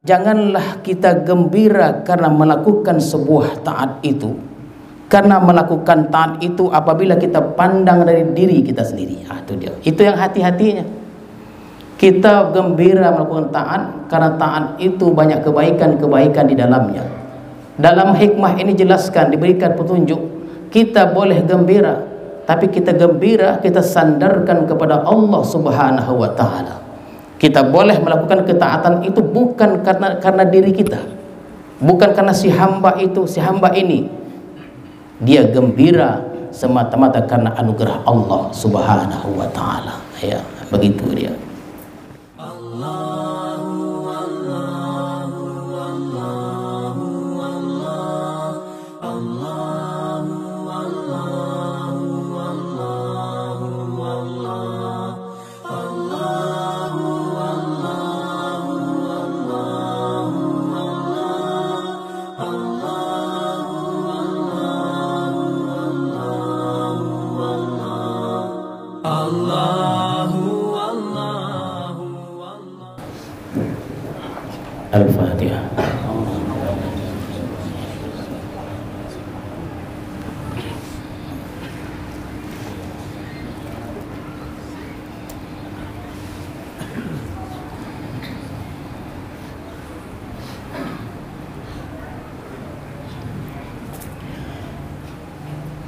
Janganlah kita gembira karena melakukan sebuah taat itu. Karena melakukan taat itu apabila kita pandang dari diri kita sendiri. Itu dia. Itu yang hati-hatinya. Kita gembira melakukan taat karena taat itu banyak kebaikan-kebaikan di dalamnya. Dalam hikmah ini jelaskan, diberikan petunjuk, kita boleh gembira, tapi kita gembira, kita sandarkan kepada Allah Subhanahu wa taala. Kita boleh melakukan ketaatan itu bukan karena diri kita, bukan karena si hamba itu, si hamba ini. Dia gembira semata-mata karena anugerah Allah Subhanahu wa taala. Ya, begitu dia. Al-Fatihah.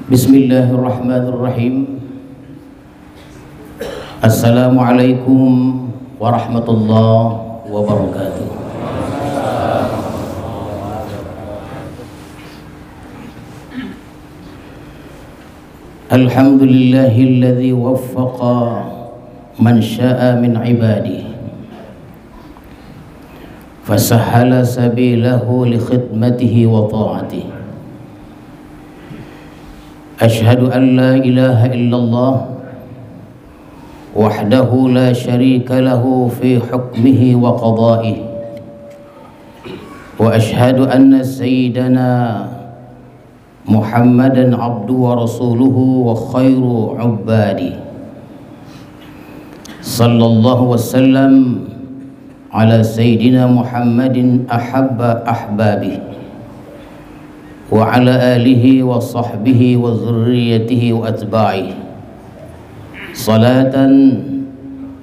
Bismillahirrahmanirrahim. Assalamualaikum warahmatullahi wabarakatuh. Alhamdulillahilladzi waffaqa man syaa min ibadihi fasahhala sabilahu li khidmatihi wa ta'atihi. Ashhadu an la ilaha illallah wahdahu la syarika lahu fi hukmihi wa qada'ihi, wa ashhadu anna sayyidana Muhammadan abdu wa rasuluhu wa khairu ubadi sallallahu wasallam ala sayyidina Muhammadin ahabba ahbabi wa ala alihi wa sahbihi wa zurriyatihi wa atba'ihi salatan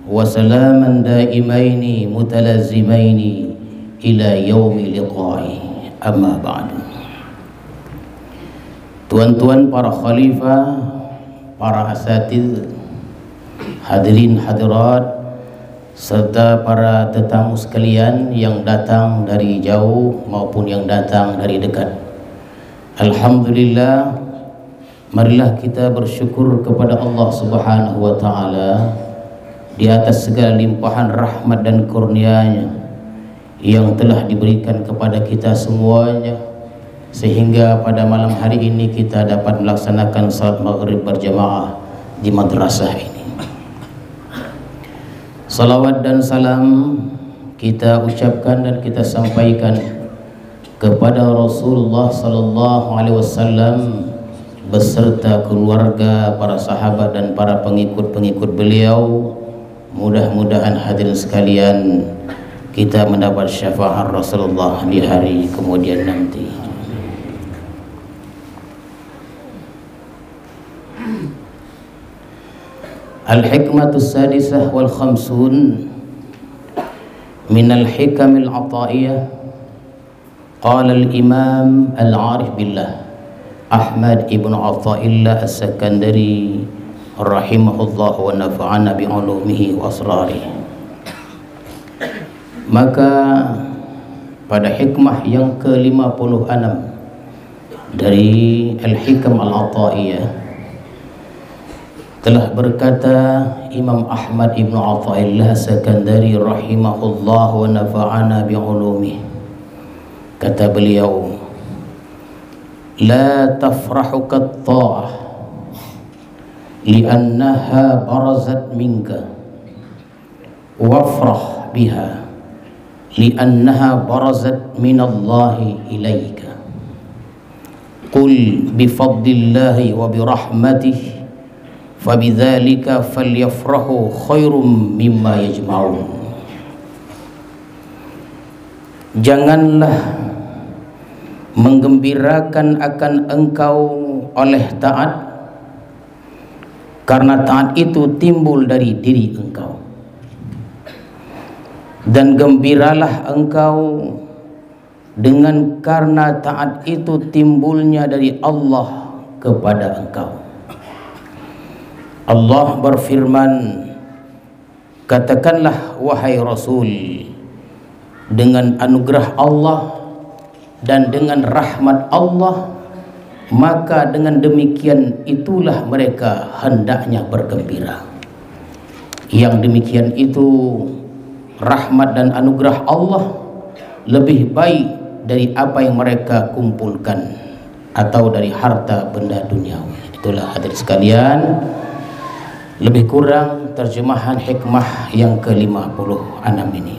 wa salaman daimaini mutalazimaini ila yaumi liqa'i, amma ba'du. Tuan-tuan para khalifah, para asatidz, hadirin hadirat, serta para tetamu sekalian yang datang dari jauh maupun yang datang dari dekat. Alhamdulillah, marilah kita bersyukur kepada Allah Subhanahu wa taala di atas segala limpahan rahmat dan kurnia-Nya yang telah diberikan kepada kita semuanya, sehingga pada malam hari ini kita dapat melaksanakan salat maghrib berjamaah di madrasah ini. Salawat dan salam kita ucapkan dan kita sampaikan kepada Rasulullah sallallahu alaihi wasallam beserta keluarga, para sahabat dan para pengikut-pengikut beliau. Mudah-mudahan hadirin sekalian kita mendapat syafaat Rasulullah di hari kemudian nanti. Al-hikmatus sadisah wal khamsun min al-hikamil ataiyah. Qala al-imam al-arif billah Ahmad ibn Athaillah as-Sakandari rahimahullah wa nafa'ana bi ulumihi wa asrarihi. Maka pada hikmah yang ke-56 dari al-hikam al-ataiyah telah berkata Imam Ahmad ibn Athaillah Sakandari rahimahullah wa nafa'ana bi'ulumih. Kata beliau, la tafrahuka at-ta'ah li'annaha barazat minka wafrah biha li'annaha barazat minallahi ilayka. Qul bifadlillahi wa birahmatihi fabidzalika falyafrahu khairum mimma yajma'un. janganlah menggembirakan akan engkau oleh taat, karena taat itu timbul dari diri engkau, dan gembiralah engkau dengan karena taat itu timbulnya dari Allah kepada engkau. Allah berfirman, katakanlah wahai Rasul, dengan anugerah Allah dan dengan rahmat Allah, maka dengan demikian itulah mereka hendaknya bergembira. Yang demikian itu, rahmat dan anugerah Allah lebih baik dari apa yang mereka kumpulkan atau dari harta benda duniawi. Itulah hadirin sekalian, lebih kurang terjemahan hikmah yang ke-56 ini.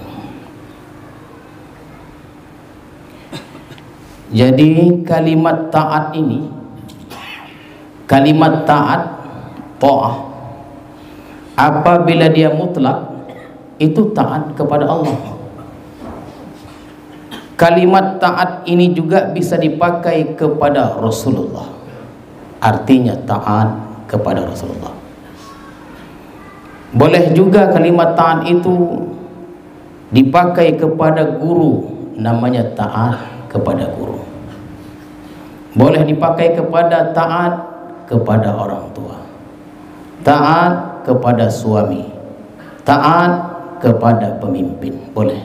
Jadi kalimat taat ini, kalimat taat, ta'ah, apabila dia mutlak, itu taat kepada Allah. Kalimat taat ini juga bisa dipakai kepada Rasulullah, artinya taat kepada Rasulullah. Boleh juga kalimat taat itu dipakai kepada guru, namanya taat kepada guru. Boleh dipakai kepada taat kepada orang tua, taat kepada suami, taat kepada pemimpin, boleh.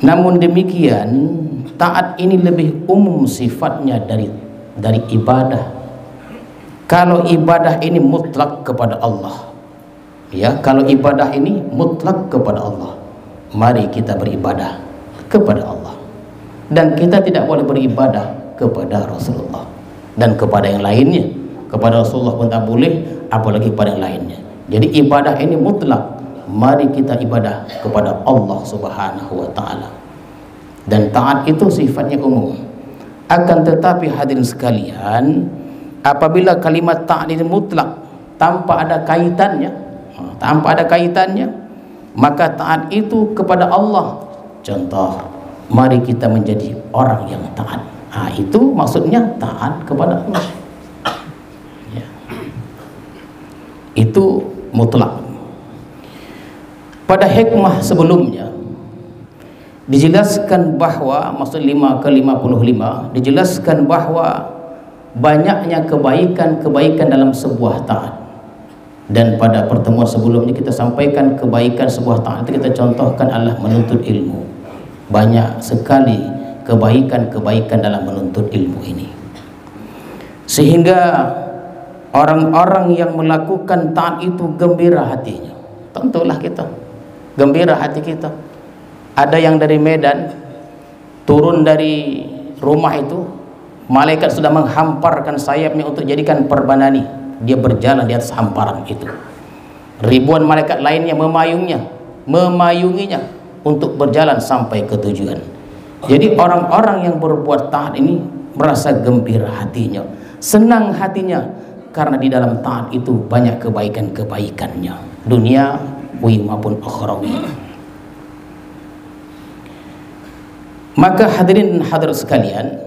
Namun demikian, taat ini lebih umum sifatnya dari ibadah. Kalau ibadah ini mutlak kepada Allah, ya, kalau ibadah ini mutlak kepada Allah, mari kita beribadah kepada Allah, dan kita tidak boleh beribadah kepada Rasulullah dan kepada yang lainnya. Kepada Rasulullah pun tak boleh, apalagi kepada yang lainnya. Jadi ibadah ini mutlak, mari kita ibadah kepada Allah Subhanahu wa ta'ala. Dan taat itu sifatnya umum. Akan tetapi hadirin sekalian, apabila kalimat taat ini mutlak tanpa ada kaitannya, maka taat itu kepada Allah. Contoh, mari kita menjadi orang yang taat. Itu maksudnya taat kepada Allah. Ya. Itu mutlak. Pada hikmah sebelumnya dijelaskan bahwa, maksud 5 ke-55, dijelaskan bahwa banyaknya kebaikan-kebaikan dalam sebuah taat. Dan pada pertemuan sebelumnya kita sampaikan kebaikan sebuah taat itu kita contohkan adalah menuntut ilmu. Banyak sekali kebaikan-kebaikan dalam menuntut ilmu ini, sehingga orang-orang yang melakukan taat itu gembira hatinya. Tentulah kita gembira hati kita. Ada yang dari Medan turun dari rumah itu, malaikat sudah menghamparkan sayapnya untuk jadikan perbanani. Dia berjalan di atas hamparan itu. Ribuan malaikat lainnya memayunginya untuk berjalan sampai ke tujuan. Jadi orang-orang yang berbuat taat ini merasa gembira hatinya, senang hatinya, karena di dalam taat itu banyak kebaikan-kebaikannya, duniawi maupun akhrawi. Maka hadirin hadirat sekalian,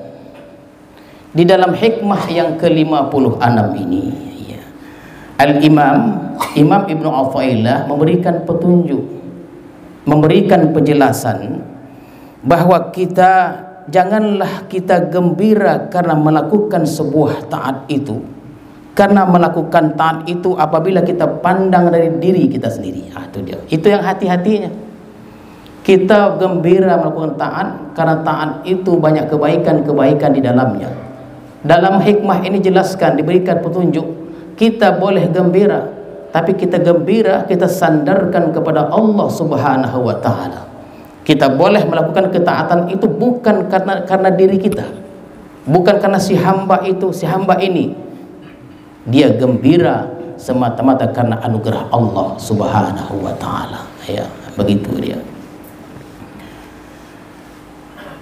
di dalam hikmah yang ke-56 ini, ya, Imam Ibnu Athaillah memberikan petunjuk, memberikan penjelasan bahwa janganlah kita gembira karena melakukan sebuah taat itu, karena melakukan taat itu apabila kita pandang dari diri kita sendiri. Itu dia, itu yang hati-hatinya. Kita gembira melakukan taat karena taat itu banyak kebaikan-kebaikan di dalamnya. Dalam hikmah ini jelaskan, diberikan petunjuk, kita boleh gembira, tapi kita gembira, kita sandarkan kepada Allah Subhanahu wa ta'ala. Kita boleh melakukan ketaatan itu bukan karena diri kita, bukan karena si hamba ini. Dia gembira semata-mata karena anugerah Allah Subhanahu wa ta'ala. Ya, begitu dia.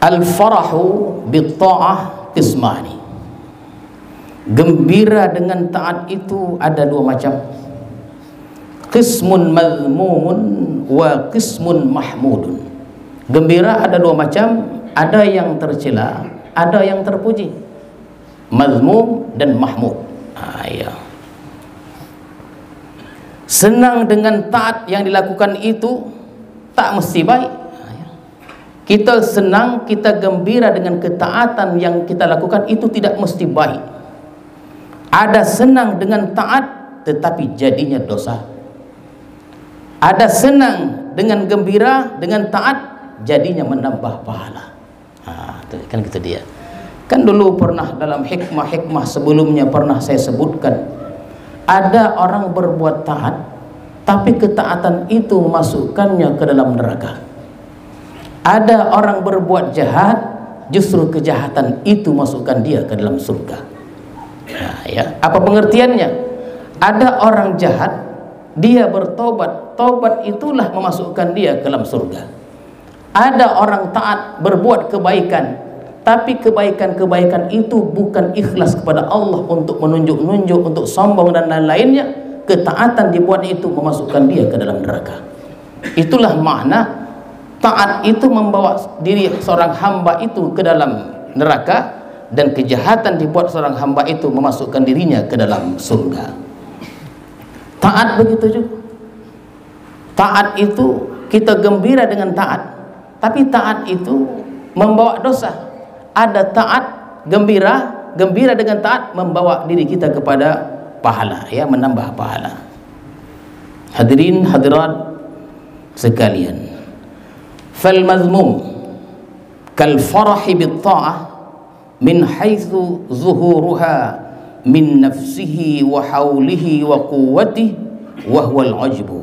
Al-farahu bit-ta'ah qismani. Gembira dengan taat itu ada dua macam. Qismun madhmumun wa qismun mahmudun. Gembira ada dua macam, ada yang tercela, ada yang terpuji. Mazmum dan mahmud. Ya. Senang dengan taat yang dilakukan itu tak mesti baik. Kita senang, kita gembira dengan ketaatan yang kita lakukan itu tidak mesti baik. Ada senang dengan taat tetapi jadinya dosa. Ada senang dengan gembira, dengan taat jadinya menambah pahala. Kan gitu dia. Kan dulu pernah dalam hikmah-hikmah sebelumnya pernah saya sebutkan, ada orang berbuat taat tapi ketaatan itu masukkannya ke dalam neraka. Ada orang berbuat jahat, justru kejahatan itu masukkan dia ke dalam surga. Ya. Apa pengertiannya? Ada orang jahat, dia bertobat, tobat itulah memasukkan dia ke dalam surga. Ada orang taat berbuat kebaikan, tapi kebaikan-kebaikan itu bukan ikhlas kepada Allah untuk menunjuk-nunjuk, untuk sombong dan lain-lainnya. Ketaatan dibuatnya itu memasukkan dia ke dalam neraka. Itulah makna taat itu membawa diri seorang hamba itu ke dalam neraka, dan kejahatan dibuat seorang hamba itu memasukkan dirinya ke dalam surga. Taat begitu juga. Taat itu kita gembira dengan taat, tapi taat itu membawa dosa. Ada taat gembira, gembira dengan taat membawa diri kita kepada pahala, ya, menambah pahala. Hadirin hadirat sekalian, fal mazmum kal farahi bit ta'ah min haitsu zuhuruha min nafsihi wa haulihi wa quwwatihi wa huwa al-'ujbu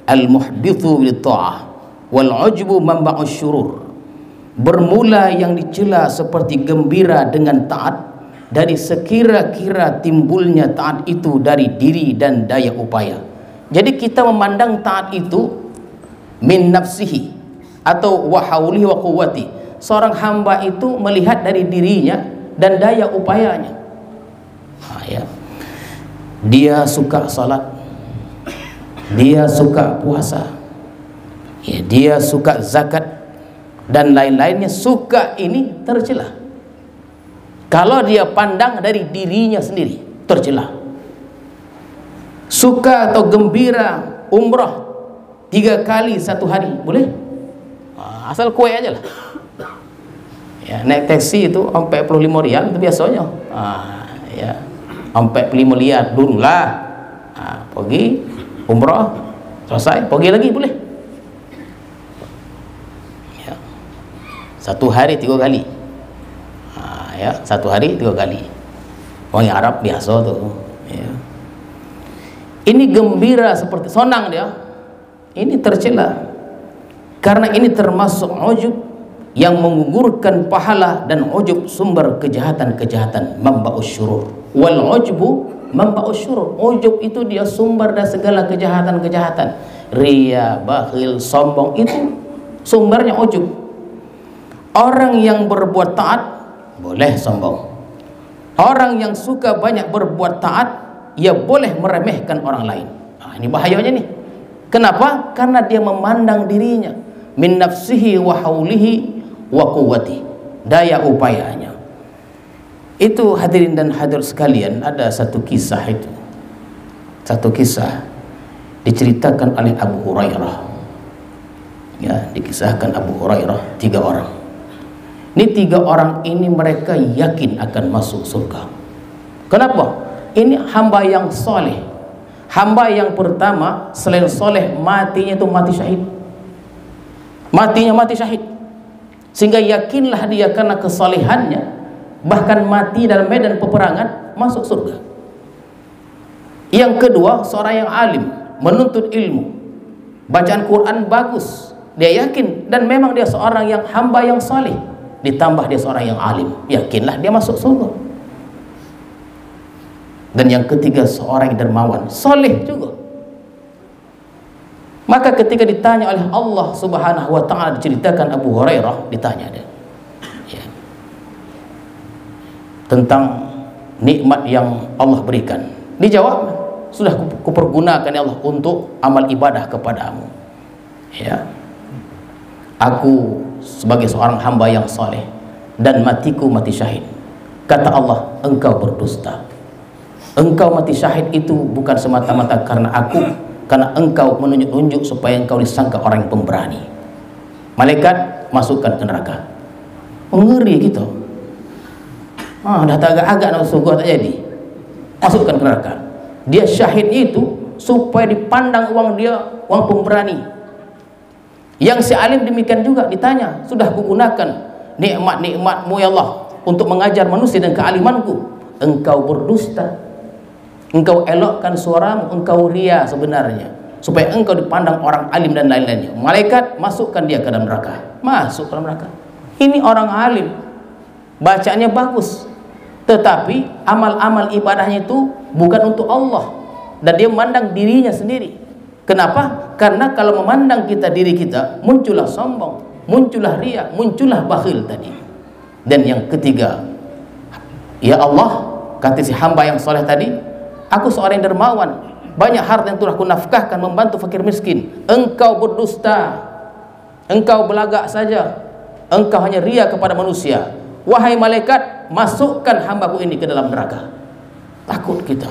al-muhbithu lit ta'ah wal 'ujbu manba'u syurur. Bermula yang dicela seperti gembira dengan taat, dari sekira-kira timbulnya taat itu dari diri dan daya upaya. Jadi kita memandang taat itu min nafsihi atau wa haulihi wa quwwati. Seorang hamba itu melihat dari dirinya dan daya upayanya. Ya. Dia suka salat, dia suka puasa, ya, dia suka zakat dan lain-lainnya, suka ini tercela. Kalau dia pandang dari dirinya sendiri, tercela. Suka atau gembira umrah 3 kali 1 hari, boleh? Asal kue aja lah. Ya, naik taksi itu sampai 45 rial itu biasanya. Ya, sampai 45 rial dulu lah. Pergi umrah, selesai, pergi lagi boleh. Ya. 1 hari 3 kali. Ya, 1 hari 3 kali. Orang yang Arab biasa tuh. Ya. Ini gembira seperti sonang dia. Ini tercela. Karena ini termasuk ujub yang menggugurkan pahala, dan ujub sumber kejahatan-kejahatan, mamba'us syurur. Wal ujbu mamba'us syurur. Ujub itu dia sumber dari segala kejahatan-kejahatan. Ria, bakhil, sombong itu sumbernya ujub. Orang yang berbuat taat boleh sombong. Orang yang suka banyak berbuat taat, ia boleh meremehkan orang lain. Ini bahayanya nih. Kenapa? Karena dia memandang dirinya min nafsihi wa haulihi wa quwwati, daya upayanya. Itu hadirin dan hadir sekalian, ada satu kisah itu. Satu kisah diceritakan oleh Abu Hurairah. Ya, dikisahkan Abu Hurairah 3 orang. Ini 3 orang ini mereka yakin akan masuk surga. Kenapa? Ini hamba yang soleh. Hamba yang pertama selain soleh, matinya itu mati syahid. Matinya mati syahid. Sehingga yakinlah dia karena kesolehannya, bahkan mati dalam medan peperangan, masuk surga. Yang kedua, seorang yang alim, menuntut ilmu, bacaan Quran bagus, dia yakin, dan memang dia seorang yang hamba yang soleh, ditambah dia seorang yang alim, yakinlah dia masuk surga. Dan yang ketiga, seorang yang dermawan, soleh juga. Maka ketika ditanya oleh Allah Subhanahu wa ta'ala, diceritakan Abu Hurairah, ditanya dia, ya, tentang nikmat yang Allah berikan. Dijawab, sudah kupergunakan ya Allah untuk amal ibadah kepadamu. Ya, aku sebagai seorang hamba yang soleh dan matiku mati syahid. Kata Allah, engkau berdusta. Engkau mati syahid itu bukan semata-mata karena aku, karena engkau menunjuk-nunjuk supaya engkau disangka orang yang pemberani. Malaikat masukkan ke neraka. Ngeri gitu. Dah agak-agak nak surga tak jadi. Masukkan ke neraka. Dia syahid itu supaya dipandang uang dia, uang pemberani. Yang si alim demikian juga ditanya, sudah kugunakan nikmat-nikmatmu ya Allah untuk mengajar manusia dan kealimanku, engkau berdusta, engkau elokkan suaramu, engkau ria sebenarnya, supaya engkau dipandang orang alim dan lain-lainnya. Malaikat masukkan dia ke dalam neraka. Masuk ke dalam neraka. Ini orang alim, bacaannya bagus, tetapi amal-amal ibadahnya itu bukan untuk Allah, dan dia memandang dirinya sendiri. Kenapa? Karena kalau memandang kita diri kita, muncullah sombong, muncullah ria, muncullah bakhil tadi. Dan yang ketiga, ya Allah, kata si hamba yang soleh tadi, aku seorang yang dermawan, banyak harta yang telah kunafkahkan membantu fakir miskin. Engkau berdusta, engkau belagak saja, engkau hanya ria kepada manusia. Wahai malaikat, masukkan hambaku ini ke dalam neraka. Takut kita.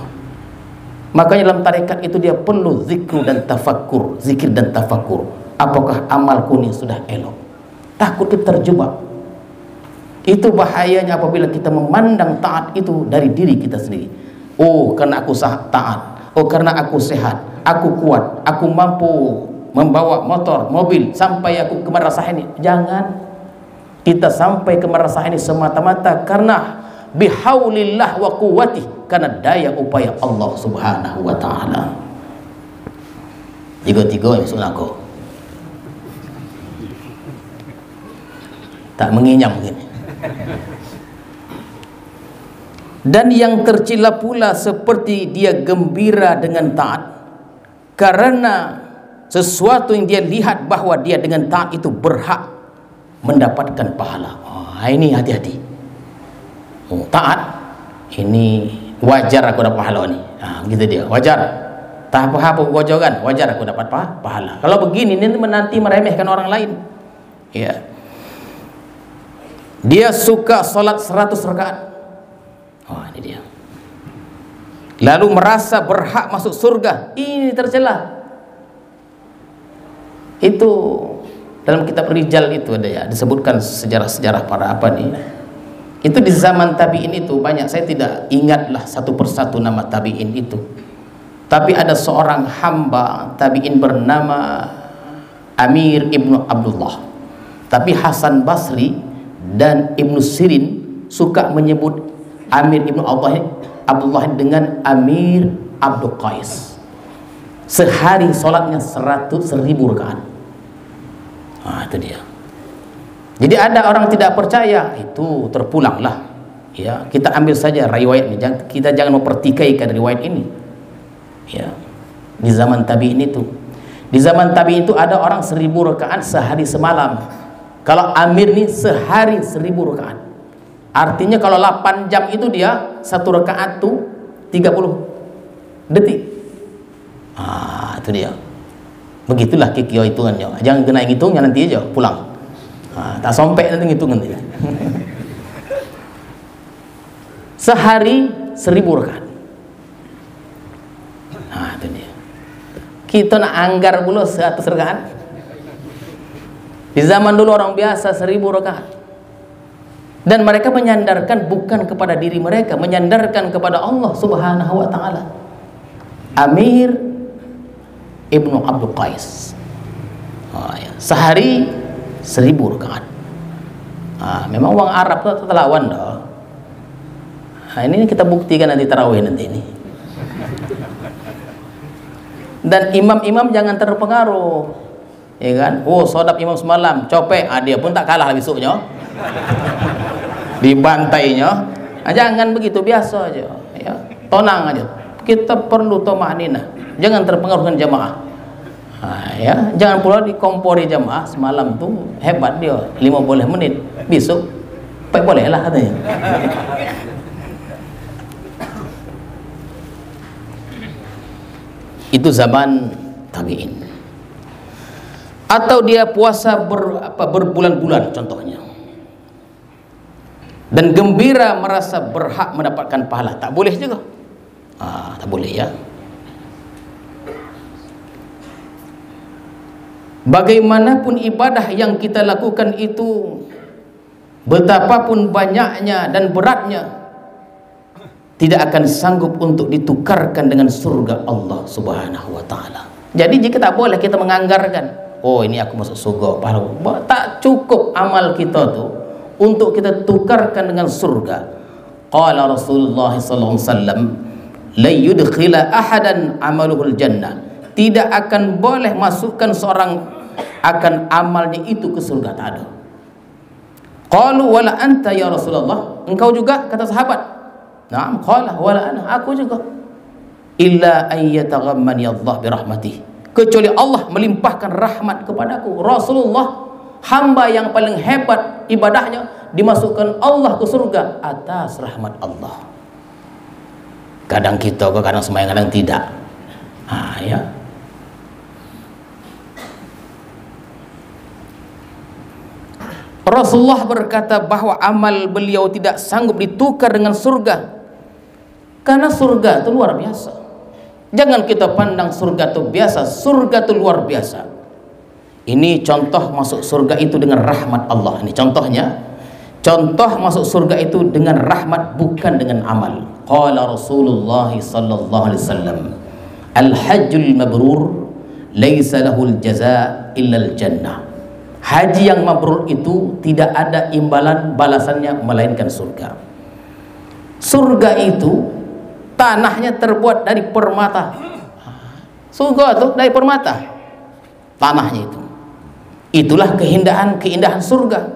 Makanya dalam tarekat itu dia perlu zikir dan tafakkur, zikir dan tafakkur. Apakah amalku ini sudah elok? Takut kita terjebak. Itu bahayanya apabila kita memandang taat itu dari diri kita sendiri. Oh, karena aku taat. Oh, karena aku sehat, aku kuat, aku mampu membawa motor, mobil sampai aku ke madrasah ini. Jangan kita sampai ke madrasah ini semata-mata karena bihaulillah wa quwwatih, karena daya upaya Allah Subhanahu wa taala. Tiga-tiga yang sunako. Tak menginyam mungkin. Dan yang tercela pula seperti dia gembira dengan taat karena sesuatu yang dia lihat bahwa dia dengan taat itu berhak mendapatkan pahala. Ini hati-hati. Taat ini wajar aku dapat pahala ni. Gitu dia, wajar. Tak apa-apa gojogan, wajar aku dapat pahala. Kalau begini nanti meremehkan orang lain. Ya. Dia suka salat 100 rakaat. Ini dia. Lalu merasa berhak masuk surga. Ini tercela. Itu dalam kitab Rijal itu ada ya, disebutkan sejarah-sejarah para apa nih. Itu di zaman tabi'in itu banyak, saya tidak ingatlah satu persatu nama tabi'in itu. Tapi ada seorang hamba tabi'in bernama Amir Ibnu Abdullah. Tapi Hasan Basri dan Ibnu Sirin suka menyebut Amir Ibnu Abdullah dengan Amir Abdul Qais. Sehari sholatnya 100.000 rakaat. Itu dia. Jadi ada orang tidak percaya, itu terpulanglah. Ya, kita ambil saja riwayat ini. Kita jangan mempertikaikan riwayat ini. Ya. Di zaman tabi'in itu. Di zaman tabi'in itu ada orang 1.000 rakaat sehari semalam. Kalau Amir ini sehari 1.000 rakaat. Artinya kalau 8 jam itu dia satu rakaat tuh 30 detik. Itu dia. Begitulah kikio hitungannya. Jangan kena hitungnya nanti aja pulang. Tak sampai nanti hitungan dia. Sehari 1.000 rakaat. Itu dia. Kita nak anggar pula 100 rakaat. Di zaman dulu orang biasa 1.000 rakaat. Dan mereka menyandarkan bukan kepada diri mereka, menyandarkan kepada Allah Subhanahu wa taala. Amir Ibnu Abdul Qais. Sehari 1.000 rakaat. Memang orang Arab tu terlawan dah. Ini kita buktikan nanti tarawih nanti ini. Dan imam-imam jangan terpengaruh, ya kan? Sodap imam semalam copek, dia pun tak kalah besoknya. Dibantainya. Jangan begitu, biasa aja, ya. Tenang aja. Kita perlu tumaninah. Jangan terpengaruh dengan jamaah. Ya, jangan pula dikompori jamaah semalam tuh hebat dia 50 menit. Besok boleh lah katanya. Itu zaman tabi'in. atau dia puasa berbulan-bulan contohnya, dan gembira merasa berhak mendapatkan pahala, tak boleh juga. Tak boleh ya. Bagaimanapun ibadah yang kita lakukan itu, betapapun banyaknya dan beratnya, tidak akan sanggup untuk ditukarkan dengan surga Allah Subhanahu wa ta'ala. Jadi jika tak boleh kita menganggarkan, oh ini aku masuk surga, pahala. Tak cukup amal kita tuh untuk kita tukarkan dengan surga. Qala Rasulullah sallallahu alaihi wasallam, la yudkhila ahadan amaluhul jannah. Tidak akan boleh masukkan seorang akan amalnya itu ke surga, tak ada. Qalu wala anta ya Rasulullah, engkau juga, kata sahabat. Naam, qala wala ana, aku juga. Illa an yataghammani Allah birahmatih, kecuali Allah melimpahkan rahmat kepadaku. Rasulullah, hamba yang paling hebat ibadahnya, dimasukkan Allah ke surga atas rahmat Allah. Kadang kita ke kadang sembahyang, kadang tidak. Ya. Rasulullah berkata bahwa amal beliau tidak sanggup ditukar dengan surga, karena surga itu luar biasa. Jangan kita pandang surga itu biasa, surga itu luar biasa. Ini contoh masuk surga itu dengan rahmat Allah. Ini contohnya, contoh masuk surga itu dengan rahmat, bukan dengan amal. Qala Rasulullah sallallahu alaihi wasallam, al-hajjul mabrur laisa lahul jazaa illa al-jannah. Haji yang mabrur itu tidak ada imbalan balasannya melainkan surga. Surga itu tanahnya terbuat dari permata. Surga itu dari permata, tanahnya itu. Itulah keindahan surga.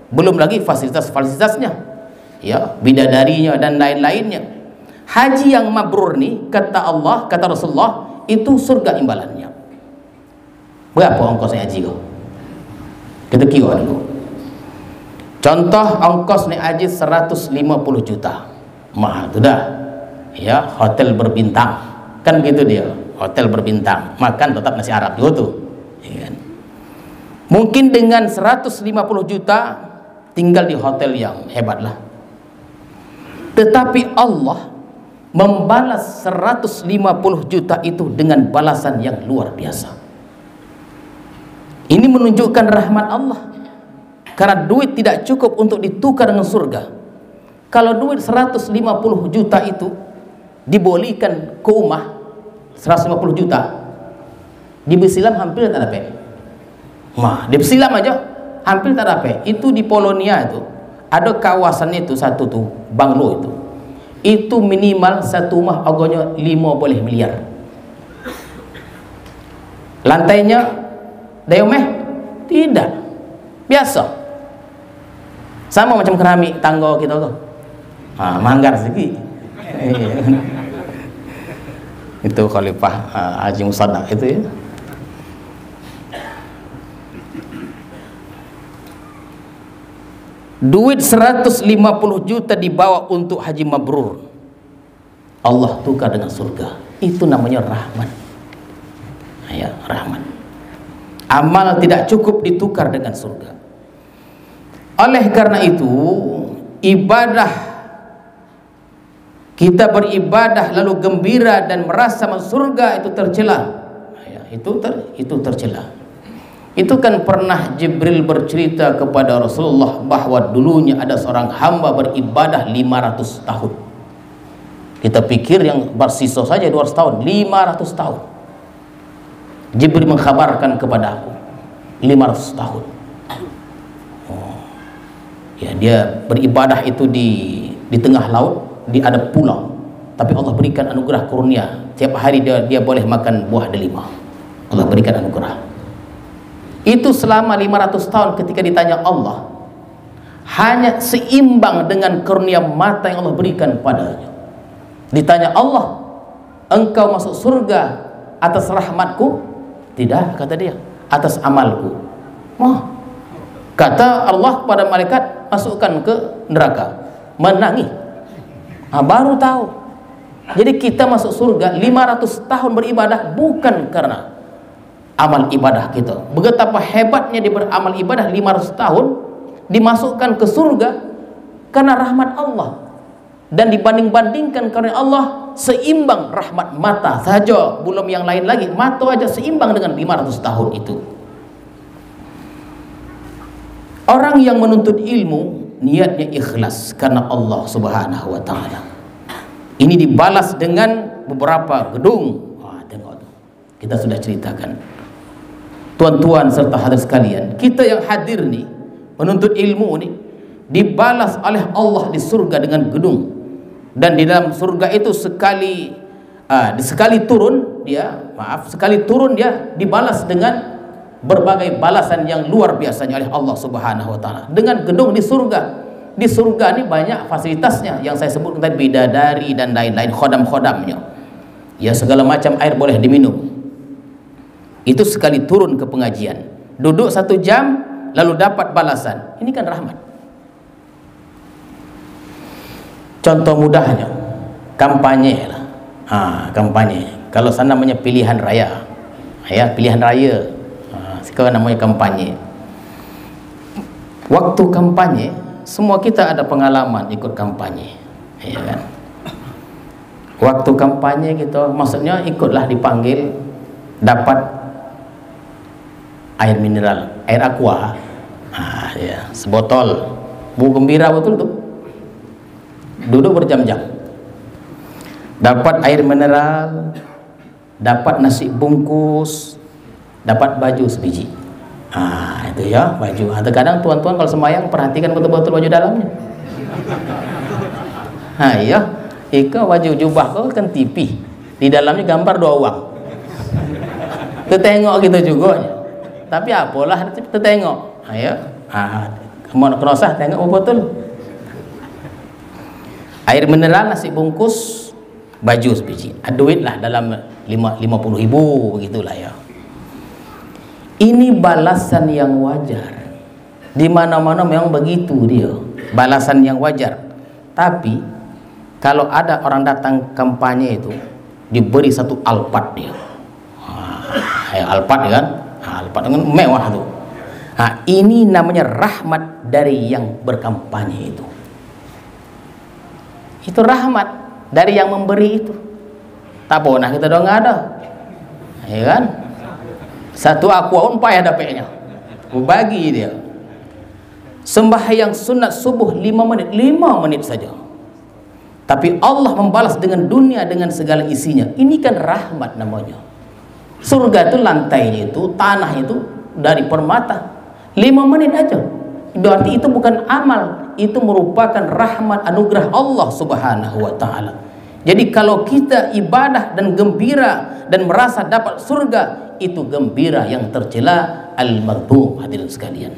Belum lagi fasilitas-fasilitasnya, ya, bidadarinya dan lain-lainnya. Haji yang mabrur nih, kata Allah, kata Rasulullah, itu surga imbalannya. Berapa ongkosnya haji kau? Kita kira dulu. Contoh ongkos naik haji 150 juta. Mahal tu dah. Ya, hotel berbintang. Kan gitu dia, hotel berbintang. Makan tetap nasi Arab juga tuh. Ya kan? Mungkin dengan 150 juta tinggal di hotel yang hebat lah. Tetapi Allah membalas 150 juta itu dengan balasan yang luar biasa. Ini menunjukkan rahmat Allah, karena duit tidak cukup untuk ditukar dengan surga. Kalau duit 150 juta itu dibolehkan ke rumah 150 juta, di Besilam hampir tak dapat. Di Besilam aja hampir tak dapat. Itu di Polonia itu ada kawasan itu satu tuh, banglo itu minimal satu rumah harganya 5 miliar. Lantainya dayomeh? Tidak, biasa, sama macam keramik tangga kita tuh. Manggar sedikit. Itu Khalifah Haji Musaddak itu ya. Duit 150 juta dibawa untuk haji mabrur, Allah tukar dengan surga. Itu namanya rahmat. Ya, rahmat. Amal tidak cukup ditukar dengan surga. Oleh karena itu, ibadah, kita beribadah lalu gembira dan merasa masuk surga, itu tercela. Ya, itu tercela. Itu kan pernah Jibril bercerita kepada Rasulullah bahwa dulunya ada seorang hamba beribadah 500 tahun. Kita pikir yang bersisa saja 200 tahun, 500 tahun. Jibril mengkhabarkan kepada aku 500 tahun. Ya, dia beribadah itu di tengah laut, ada pulau, tapi Allah berikan anugerah kurnia. Tiap hari dia boleh makan buah delima. Allah berikan anugerah. Itu selama 500 tahun. Ketika ditanya Allah, hanya seimbang dengan kurnia mata yang Allah berikan padanya. Ditanya Allah, engkau masuk surga atas rahmatku? Tidak, kata dia, atas amalku. Kata Allah kepada malaikat, masukkan ke neraka. Menangis. Baru tahu. Jadi kita masuk surga 500 tahun beribadah bukan karena amal ibadah kita. Betapa hebatnya dia beramal ibadah 500 tahun, dimasukkan ke surga karena rahmat Allah. Dan dibanding-bandingkan karena Allah seimbang rahmat mata saja, belum yang lain lagi. Mata aja seimbang dengan 500 tahun itu. Orang yang menuntut ilmu niatnya ikhlas karena Allah Subhanahu wa taala. Ini dibalas dengan beberapa gedung. Wah, tengok tuh. Kita sudah ceritakan. Tuan-tuan serta hadirin sekalian, kita yang hadir nih menuntut ilmu nih dibalas oleh Allah di surga dengan gedung. Dan di dalam surga itu sekali turun dia dibalas dengan berbagai balasan yang luar biasanya oleh Allah Subhanahu wa taala. Dengan gedung di surga. Di surga ini banyak fasilitasnya yang saya sebut tadi, bidadari dan lain-lain, khodam-khodamnya. Ya, segala macam air boleh diminum. Itu sekali turun ke pengajian. Duduk 1 jam lalu dapat balasan. Ini kan rahmat. Contoh mudahnya, kampanye lah. Kampanye. Kalau sana namanya pilihan raya. Ya, pilihan raya. Sekarang namanya kampanye. Waktu kampanye, semua kita ada pengalaman ikut kampanye. Ya kan? Waktu kampanye kita, maksudnya ikutlah dipanggil, dapat air mineral, air aqua. Ya, sebotol. Bu gembira betul tuh. Duduk berjam-jam, dapat air mineral, dapat nasi bungkus, dapat baju sebiji. Itu ya, baju. Terkadang tuan-tuan kalau sembahyang perhatikan betul-betul baju dalamnya. Iya, ika baju jubah kau kan tipih, di dalamnya gambar 2 uang. Tertengok gitu juga. Tapi apalah, tertengok. Ayo, mau kerosah tengok betul. Air mineral, nasi bungkus, baju sebiji. Duit lah dalam 50.000 begitulah ya. Ini balasan yang wajar. Di mana-mana memang begitu dia, balasan yang wajar. Tapi kalau ada orang datang kampanye itu diberi 1 Alphard dia. Alphard kan? Alphard dengan mewah tuh. Ini namanya rahmat dari yang berkampanye itu. Itu rahmat dari yang memberi itu. Tak pernah kita dong ada, ya kan? 1 aqua pun payah dapatnya. Bagi dia. Sembahyang sunat subuh 5 menit saja. Tapi Allah membalas dengan dunia dengan segala isinya. Ini kan rahmat namanya. Surga itu lantainya itu, tanah itu dari permata. 5 menit aja. Berarti itu bukan amal, itu merupakan rahmat anugerah Allah Subhanahu wa taala. Jadi kalau kita ibadah dan gembira dan merasa dapat surga, itu gembira yang tercela, al-mardhum, hadirin sekalian.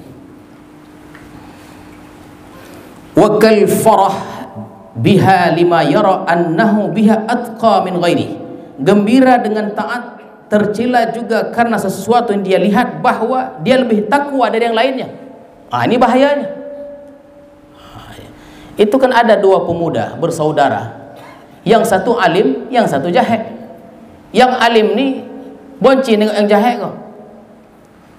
Wa kal farah biha lima yara annahu biha atqa min ghairi. Gembira dengan taat tercela juga karena sesuatu yang dia lihat bahwa dia lebih takwa dari yang lainnya. Ini bahayanya. Itu kan ada 2 pemuda bersaudara, yang satu alim, yang satu jahek. Yang alim ni bonci dengan yang jahek kok.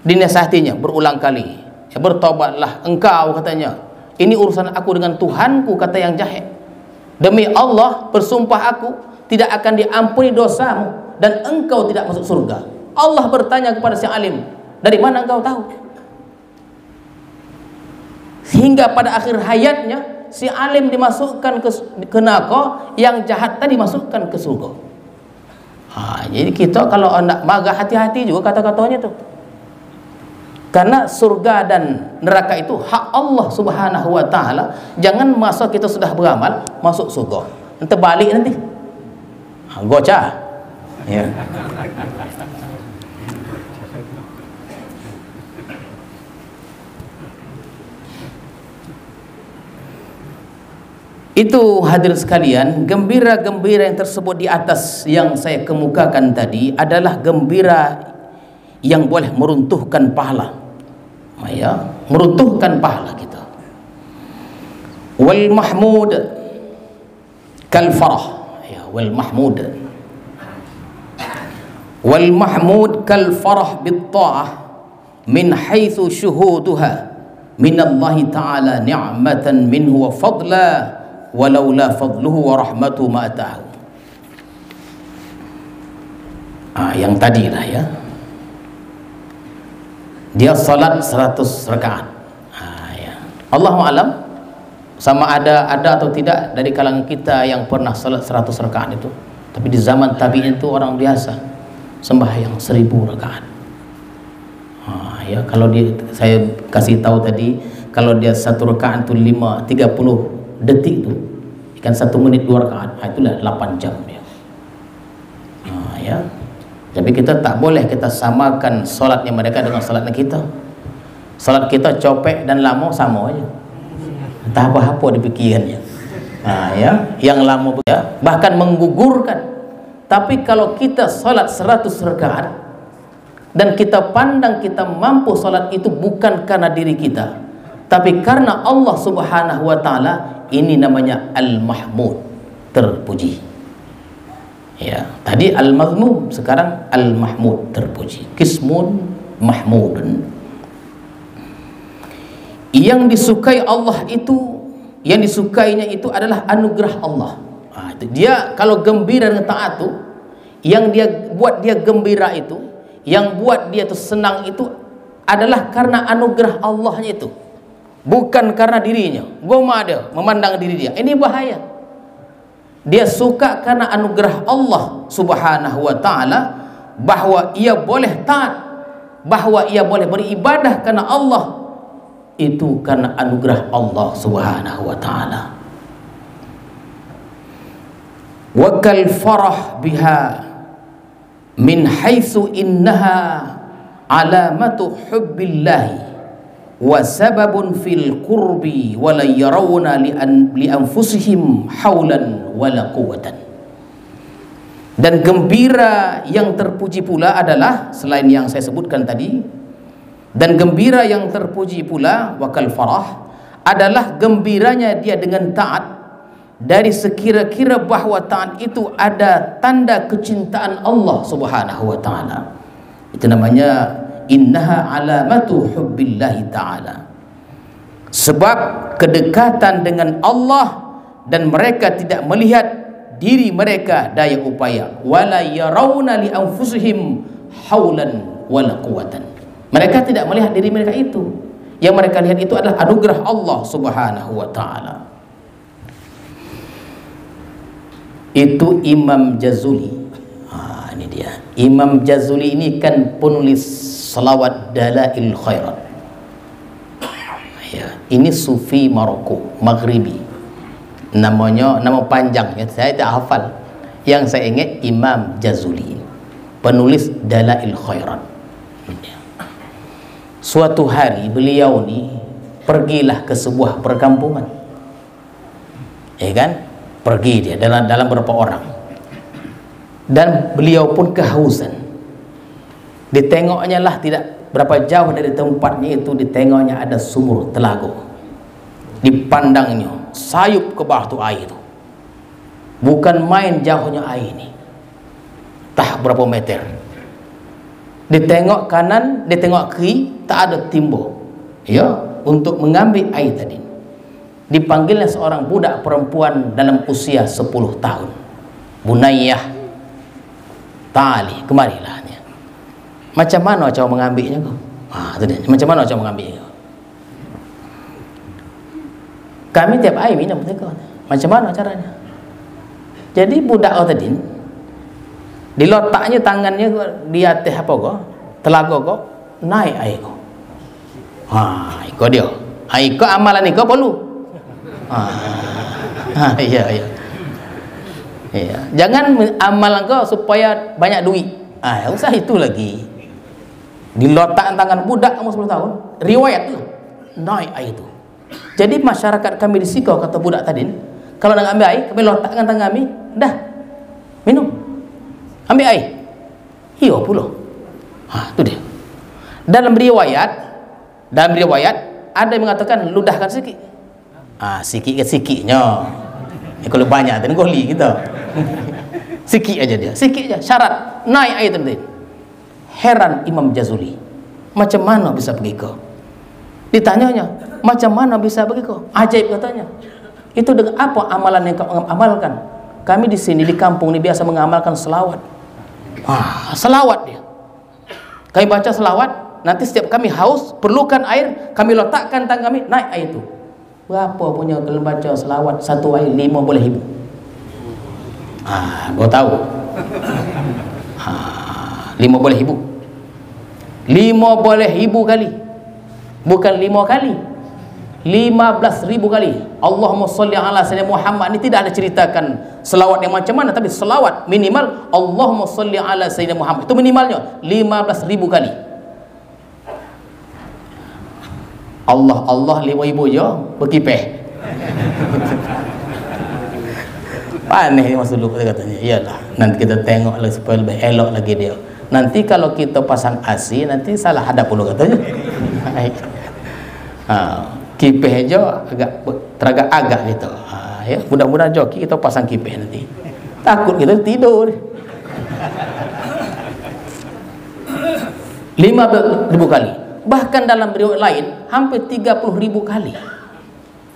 Dinasihatinya berulang kali. Bertobatlah engkau, katanya. Ini urusan aku dengan Tuhanku, kata yang jahek. Demi Allah bersumpah aku tidak akan diampuni dosamu dan engkau tidak masuk surga. Allah bertanya kepada si alim, dari mana engkau tahu? Hingga pada akhir hayatnya si alim dimasukkan ke neraka, yang jahat tadi dimasukkan ke surga. Jadi kita kalau nak agak hati-hati juga kata-katanya tuh. Karena surga dan neraka itu hak Allah Subhanahu wa taala. Jangan masa kita sudah beramal masuk surga, nanti balik nanti. Gocah. Ya. Itu hadirin sekalian, gembira-gembira yang tersebut di atas yang saya kemukakan tadi adalah gembira yang boleh meruntuhkan pahala. Ya, meruntuhkan pahala kita. Wal mahmud kal farah. Ya, wal mahmud. Wal mahmud kal farah bit ta'ah min haitsu syuhuduha min Allah ta'ala ni'matan minhu wa fadla walaula fadluhu wa rahmatuhu ma atahu. Yang tadi lah ya, dia salat 100 rakaat. Ya. Allahu alam sama ada atau tidak dari kalangan kita yang pernah salat 100 rakaat itu. Tapi di zaman tabi'in itu orang biasa sembahyang 1000 rakaat. Ya, kalau dia, saya kasih tahu tadi, kalau dia 1 rakaat itu 30 detik itu, ikan 1 menit 2 rakaat, itulah 8 jam ya. Ya. Tapi kita tak boleh kita samakan solatnya mereka dengan solatnya kita. Solat kita copek dan lama sama aja, tak apa-apa di pikirannya. Ya, yang lama ya, bahkan menggugurkan. Tapi kalau kita solat 100 rakaat dan kita pandang kita mampu solat itu bukan karena diri kita, tapi karena Allah Subhanahu wa ta'ala, ini namanya Al-Mahmud, terpuji. Ya, tadi Al-Mazmum, sekarang Al-Mahmud, terpuji. Kismun Mahmudun. Yang disukai Allah itu, yang disukainya itu adalah anugerah Allah. Dia kalau gembira dengan taat itu, yang dia buat dia gembira itu, yang buat dia itu senang itu adalah karena anugerah Allahnya itu, bukan karena dirinya. Goma dia memandang diri dia, ini bahaya. Dia suka karena anugerah Allah Subhanahu wa ta'ala, bahwa ia boleh taat, bahwa ia boleh beribadah karena Allah, itu karena anugerah Allah Subhanahu wa ta'ala. Wa kal farah biha min haitsu innaha alamatu hubbillahi wa sababun fil qurbi wa la yarawna li anfusihim haulan wala quwwatan. Dan gembira yang terpuji pula adalah, selain yang saya sebutkan tadi, dan gembira yang terpuji pula wakal farah adalah gembiranya dia dengan taat, dari sekira-kira bahwa taat itu ada tanda kecintaan Allah Subhanahu wa ta'ala. Itu namanya innaha alamatu hubbillahi ta'ala, sebab kedekatan dengan Allah, dan mereka tidak melihat diri mereka daya upaya, wala yarawna li anfusihim haulan wala quwwatan. Mereka tidak melihat diri mereka itu, yang mereka lihat itu adalah anugerah Allah Subhanahu wa ta'ala. Itu Imam Jazuli. Ini dia Imam Jazuli, ini kan penulis salawat Dalail Khairat ya. Ini sufi Maroko, Maghribi. Namanya, nama panjangnya saya tak hafal. Yang saya ingat Imam Jazuli, penulis Dalail Khairat. Suatu hari beliau ni pergilah ke sebuah perkampungan, ya kan? Pergi dia dalam beberapa orang, dan beliau pun kehausan. Ditengoknya lah, tidak berapa jauh dari tempatnya itu, ditengoknya ada sumur telaga. Dipandangnya sayup ke bawah tu air itu, bukan main jauhnya air ini, tak berapa meter. Ditengok kanan, ditengok kiri, tak ada timbul ya untuk mengambil air tadi. Dipanggilnya seorang budak perempuan dalam usia 10 tahun. Bunayyah, tali, kemarilah. Macam mana cara mengambilnya kau? Itu dia. Macam mana cara mengambilnya? Kami tiap air minum kau. Macam mana caranya? Jadi budak kau tadi diletaknya tangannya di atas apa kau? Telaga kau, naik air kau. Ikut dia. Ikut amalan ni kau perlu. Iya. Jangan amalan kau supaya banyak duit. Usah itu lagi. Diletakkan tangan budak umur 10 tahun, riwayat tu naik air itu. Jadi masyarakat kami di Sikau, kata budak tadi, kalau nak ambil air, kami letakkan tangan kami, dah minum, ambil air. Iya pula. Itu dia. Dalam riwayat ada yang mengatakan ludahkan sikit. Sikit ke sikitnya. Kalau banyak tadi goli kita. Sikit aja dia, sikit aja. Syarat naik air tadi. Heran Imam Jazuli, macam mana bisa begitu? Ditanyanya, macam mana bisa begitu? Ajaib katanya. Itu dengan apa amalan yang kau amalkan? Kami di sini di kampung ini biasa mengamalkan selawat. Wah, selawat dia. Kami baca selawat, nanti setiap kami haus, perlukan air, kami letakkan tangan kami, naik air itu. Berapa punya kalau baca selawat satu air 50.000. Kau tahu? 50.000. 50.000 kali. Bukan 5 kali. 15.000 kali. Allahumma sholli ala sayyidina Muhammad. Ini tidak ada ceritakan selawat yang macam mana, tapi selawat minimal Allahumma sholli ala sayyidina Muhammad. Itu minimalnya 15.000 kali. Allah 5.000 je berkipeh. Aneh ni Mas Dulu katanya. Iyalah, nanti kita tengok lagi supaya lebih elok lagi dia. Nanti kalau kita pasang AC nanti salah hadap pula katanya. Kipeh aja agak gitu. Ya, mudah-mudahan joki kita pasang kipeh nanti. Takut kita tidur. 15.000 kali. Bahkan dalam riwayat lain hampir 30.000 kali.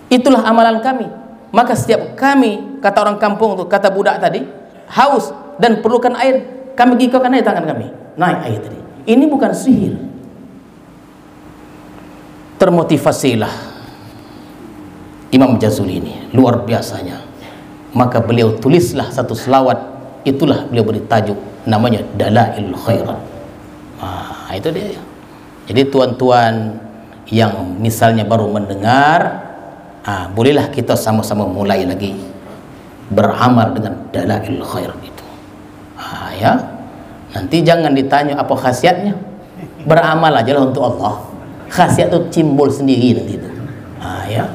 Itulah amalan kami. Maka setiap kami, kata orang kampung tuh, kata budak tadi, haus dan perlukan air, kami gigaukan air tangan kami, naik air tadi. Ini bukan sihir. Termotivasilah Imam Jazuli ini, luar biasanya. Maka beliau tulislah satu selawat, itulah beliau beri tajuk, namanya Dalailul Khairat. Itu dia. Jadi tuan-tuan yang misalnya baru mendengar, bolehlah kita sama-sama mulai lagi beramal dengan Dalailul Khairat itu. Ya, nanti jangan ditanya apa khasiatnya, beramal aja lah untuk Allah. Khasiat itu timbul sendiri nanti itu. Ya.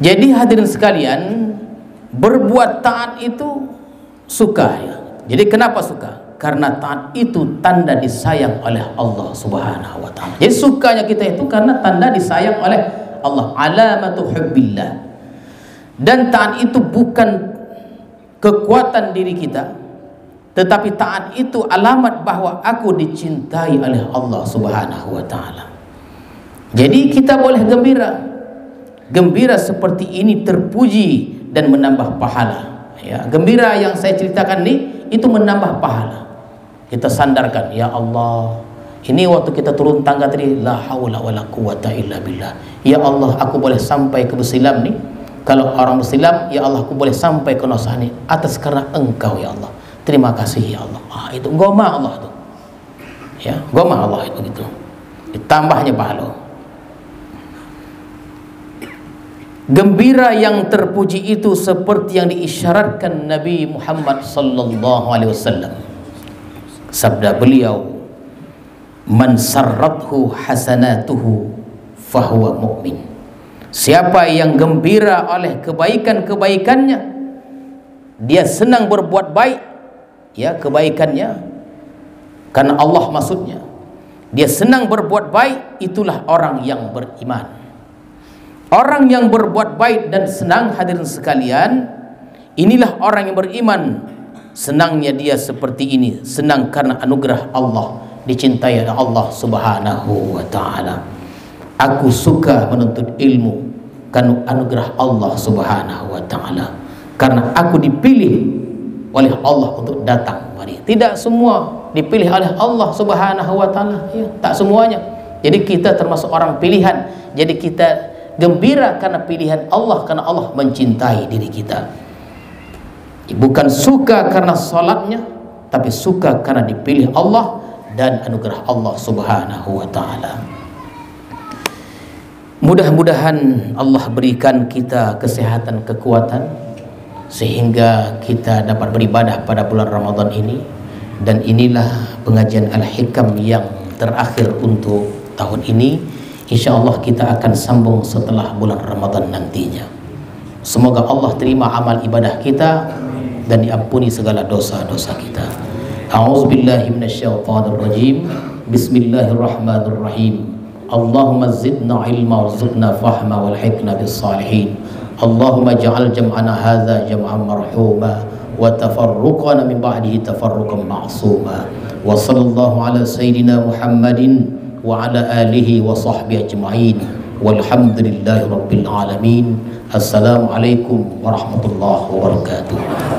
Jadi hadirin sekalian, berbuat taat itu suka ya. Jadi kenapa suka? Karena taat itu tanda disayang oleh Allah Subhanahu wa taala. Jadi sukanya kita itu karena tanda disayang oleh Allah, alamatu hubbillah. Dan taat itu bukan kekuatan diri kita, tetapi taat itu alamat bahwa aku dicintai oleh Allah Subhanahu wa taala. Jadi kita boleh gembira. Gembira seperti ini terpuji dan menambah pahala. Ya, gembira yang saya ceritakan ini itu menambah pahala. Kita sandarkan, ya Allah, ini waktu kita turun tangga tadi, la haula wala quwata illa billah. Ya Allah, aku boleh sampai ke bersilam nih. Kalau orang bersilam, ya Allah, aku boleh sampai ke Nosah ini atas karena Engkau ya Allah. Terima kasih ya Allah. Itu goma Allah itu. Ya, goma Allah itu gitu. Ditambahnya pahala. Gembira yang terpuji itu seperti yang diisyaratkan Nabi Muhammad sallallahu alaihi wasallam. Sabda beliau, "Man sarrathu hasanatuhu fahuwa mu'min." Siapa yang gembira oleh kebaikan-kebaikannya, dia senang berbuat baik, ya, kebaikannya karena Allah maksudnya. Dia senang berbuat baik, itulah orang yang beriman. Orang yang berbuat baik dan senang, hadirin sekalian, inilah orang yang beriman. Senangnya dia seperti ini, senang karena anugerah Allah, dicintai oleh Allah Subhanahu wa taala. Aku suka menuntut ilmu karena anugerah Allah Subhanahu wa taala. Karena aku dipilih oleh Allah untuk datang mari. Tidak semua dipilih oleh Allah Subhanahu wa taala, ya, tak semuanya. Jadi kita termasuk orang pilihan. Jadi kita gembira karena pilihan Allah, karena Allah mencintai diri kita. Bukan suka karena salatnya, tapi suka karena dipilih Allah dan anugerah Allah Subhanahu wa taala. Mudah-mudahan Allah berikan kita kesehatan, kekuatan, sehingga kita dapat beribadah pada bulan Ramadan ini. Dan inilah pengajian Al-Hikam yang terakhir untuk tahun ini. InsyaAllah kita akan sambung setelah bulan Ramadan nantinya. Semoga Allah terima amal ibadah kita dan diampuni segala dosa-dosa kita. A'udzubillahi minasyaitonirrajim. Bismillahirrahmanirrahim. Allahumma zidna ilma warzuqna fahma walhiqna bis salihin. Allahumma ja'al jam'ana hadza jam'an marhuma wa tafarruqana min ba'dihi tafarruqan ma'suma. Wa sallallahu ala sayyidina Muhammadin wa ala alihi wa sahbihi ajma'in. Walhamdulillahi rabbil alamin. Assalamualaikum warahmatullahi wabarakatuh.